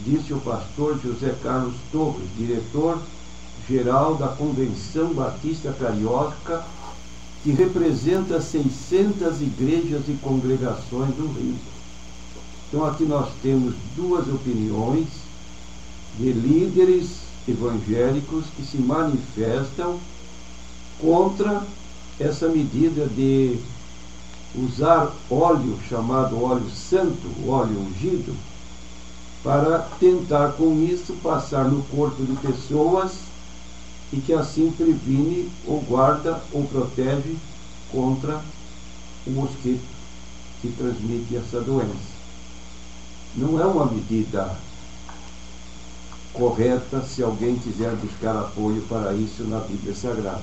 disse o pastor José Carlos Torres, diretor-geral da Convenção Batista Carioca, que representa 600 igrejas e congregações do Rio. Então aqui nós temos duas opiniões de líderes evangélicos que se manifestam contra essa medida de usar óleo chamado óleo santo, óleo ungido, para tentar com isso passar no corpo de pessoas e que assim previne ou guarda ou protege contra o mosquito que transmite essa doença. Não é uma medida correta se alguém quiser buscar apoio para isso na Bíblia Sagrada.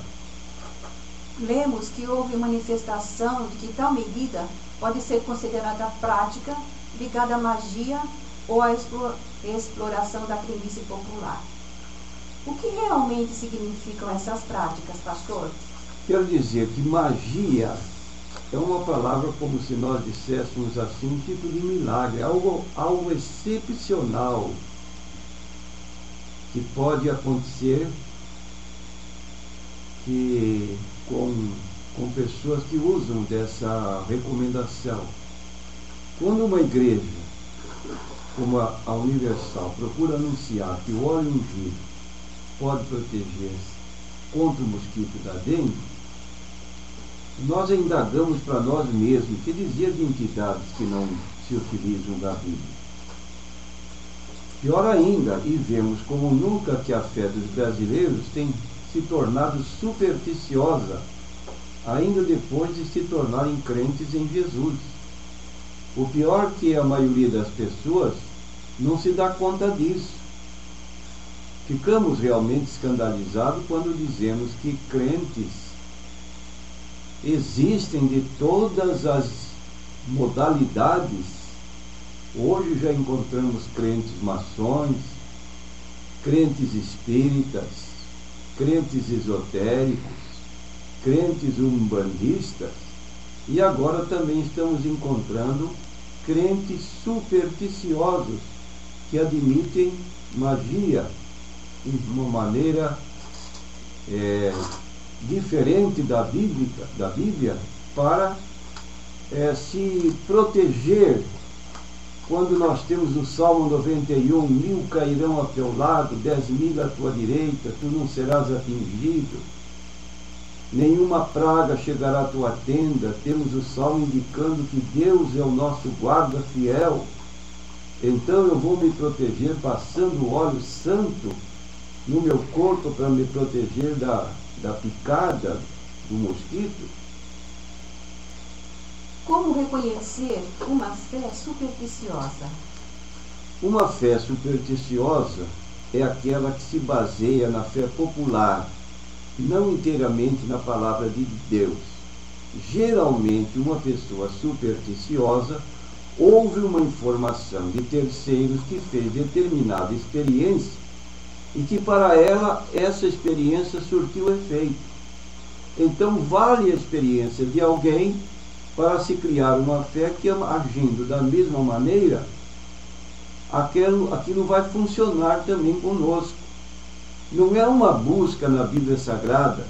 Lemos que houve manifestação de que tal medida pode ser considerada prática ligada à magia ou à exploração da crendice popular. O que realmente significam essas práticas, pastor? Quero dizer que magia é uma palavra como se nós disséssemos assim, um tipo de milagre, algo excepcional que pode acontecer que com pessoas que usam dessa recomendação. Quando uma igreja, como a Universal, procura anunciar que o óleo ungido pode proteger-se contra o mosquito da dengue, nós indagamos para nós mesmos que dizer de entidades que não se utilizam da Bíblia. Pior ainda, e vemos como nunca que a fé dos brasileiros tem se tornado supersticiosa, ainda depois de se tornarem crentes em Jesus. O pior é que a maioria das pessoas não se dá conta disso. Ficamos realmente escandalizados quando dizemos que crentes existem de todas as modalidades. Hoje já encontramos crentes maçons, crentes espíritas, crentes esotéricos, crentes umbandistas, e agora também estamos encontrando crentes supersticiosos que admitem magia de uma maneira diferente da Bíblia para se proteger. Quando nós temos o Salmo 91, 1000 cairão ao teu lado, 10.000 à tua direita, tu não serás atingido, nenhuma praga chegará à tua tenda. Temos o Salmo indicando que Deus é o nosso guarda fiel. Então eu vou me proteger passando o óleo santo no meu corpo para me proteger da picada do mosquito. Como reconhecer uma fé supersticiosa? Uma fé supersticiosa é aquela que se baseia na fé popular, não inteiramente na palavra de Deus. Geralmente, uma pessoa supersticiosa ouve uma informação de terceiros que fez determinada experiência e que para ela essa experiência surtiu efeito. Então vale a experiência de alguém para se criar uma fé que, agindo da mesma maneira, aquilo vai funcionar também conosco. Não é uma busca na Bíblia Sagrada,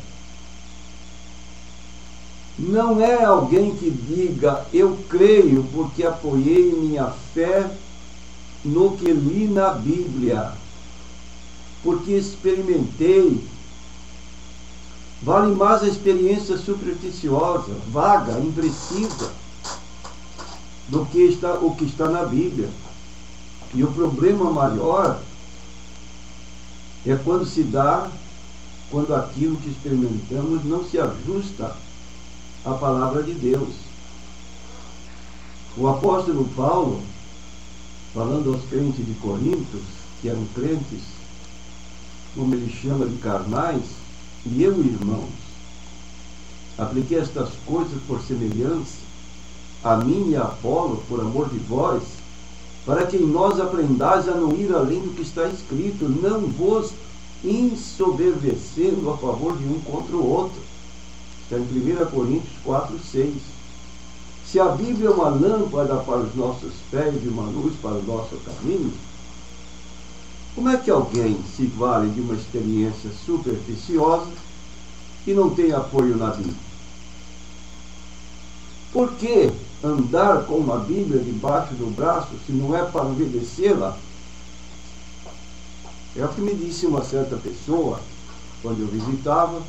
não é alguém que diga, eu creio porque apoiei minha fé no que li na Bíblia, porque experimentei. Vale mais a experiência supersticiosa, vaga, imprecisa, do que o que está na Bíblia. E o problema maior é quando aquilo que experimentamos não se ajusta à palavra de Deus. O apóstolo Paulo, falando aos crentes de Corinto, que eram crentes, como ele chama de carnais, e eu, irmãos, apliquei estas coisas por semelhança, a mim e a Apolo, por amor de vós, para que em nós aprendais a não ir além do que está escrito, não vos ensoberbecendo a favor de um contra o outro. Está em 1 Coríntios 4, 6. Se a Bíblia é uma lâmpada para os nossos pés e uma luz para o nosso caminho, Como é que alguém se vale de uma experiência supersticiosa e não tem apoio na Bíblia? Por que andar com uma Bíblia debaixo do braço se não é para obedecê-la? É o que me disse uma certa pessoa quando eu visitava,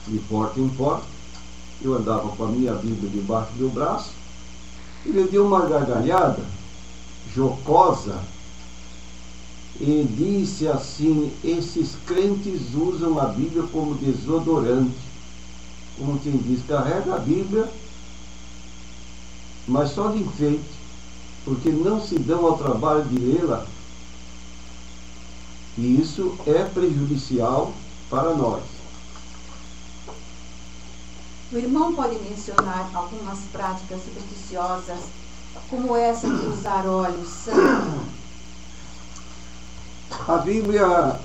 de porta em porta. Eu andava com a minha Bíblia debaixo do braço. Ele deu uma gargalhada jocosa e disse assim: esses crentes usam a Bíblia como desodorante. Como quem diz, carrega a Bíblia, mas só de enfeite, porque não se dão ao trabalho de lê-la. E isso é prejudicial para nós. O irmão pode mencionar algumas práticas supersticiosas, como essa de usar óleo santo? A Bíblia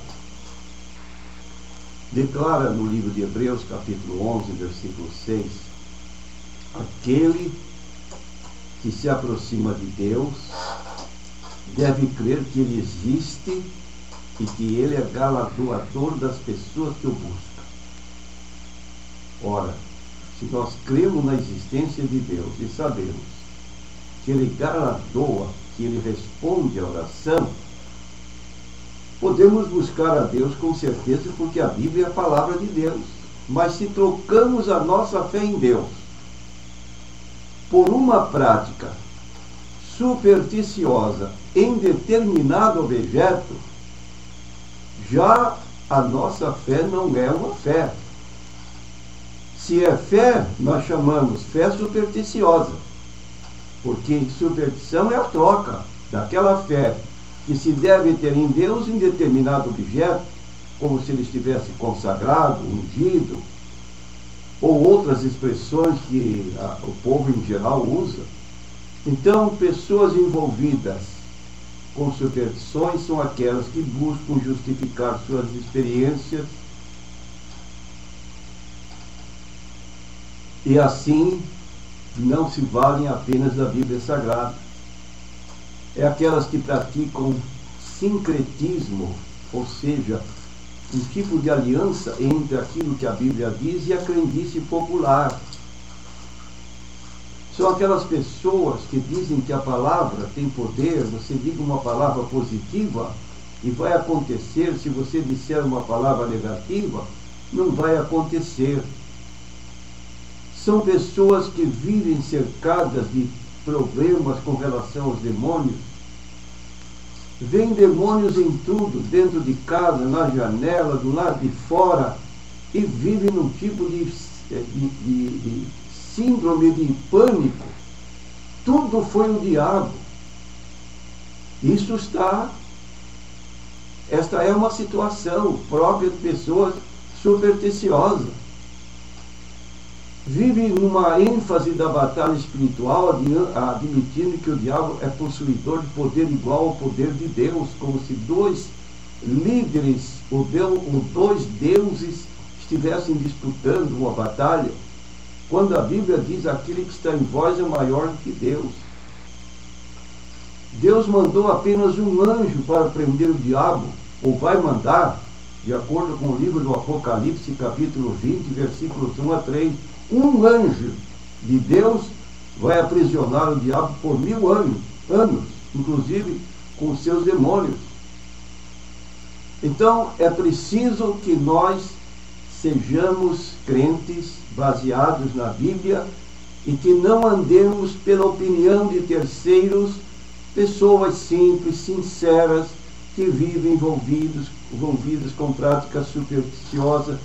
declara no livro de Hebreus, capítulo 11, versículo 6, aquele que se aproxima de Deus deve crer que Ele existe e que Ele é galardoador das pessoas que o buscam. Ora, se nós cremos na existência de Deus e sabemos que Ele galardoa, que Ele responde à oração, podemos buscar a Deus com certeza, porque a Bíblia é a palavra de Deus. Mas se trocamos a nossa fé em Deus por uma prática supersticiosa em determinado objeto, já a nossa fé não é uma fé. Se é fé, nós chamamos fé supersticiosa, porque superstição é a troca daquela fé que se deve ter em Deus em determinado objeto, como se ele estivesse consagrado, ungido, ou outras expressões que o povo em geral usa. Então, pessoas envolvidas com superstições são aquelas que buscam justificar suas experiências e assim não se valem apenas da Bíblia Sagrada. É aquelas que praticam sincretismo, ou seja, um tipo de aliança entre aquilo que a Bíblia diz e a crendice popular. São aquelas pessoas que dizem que a palavra tem poder. Você diga uma palavra positiva e vai acontecer. Se você disser uma palavra negativa, não vai acontecer. São pessoas que vivem cercadas de problemas com relação aos demônios. Vêm demônios em tudo, dentro de casa, na janela, do lado de fora, e vivem num tipo de síndrome de pânico. Tudo foi o diabo. Esta é uma situação própria de pessoas supersticiosas. Vive numa ênfase da batalha espiritual, admitindo que o diabo é possuidor de poder igual ao poder de Deus, como se dois líderes ou dois deuses estivessem disputando uma batalha, quando a Bíblia diz: aquele que está em vós é maior do que Deus. Deus mandou apenas um anjo para prender o diabo, ou vai mandar, de acordo com o livro do Apocalipse, capítulo 20, versículos 1 a 3. Um anjo de Deus vai aprisionar o diabo por 1000 anos, inclusive com os seus demônios. Então, é preciso que nós sejamos crentes baseados na Bíblia e que não andemos pela opinião de terceiros, pessoas simples, sinceras, que vivem envolvidas com práticas supersticiosas,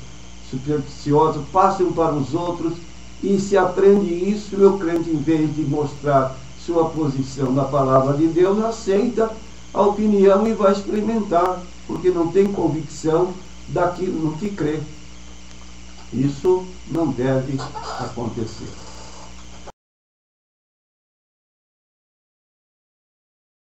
passam para os outros, e se aprende isso, o crente, em vez de mostrar sua posição na palavra de Deus, aceita a opinião e vai experimentar, porque não tem convicção daquilo no que crê. Isso não deve acontecer.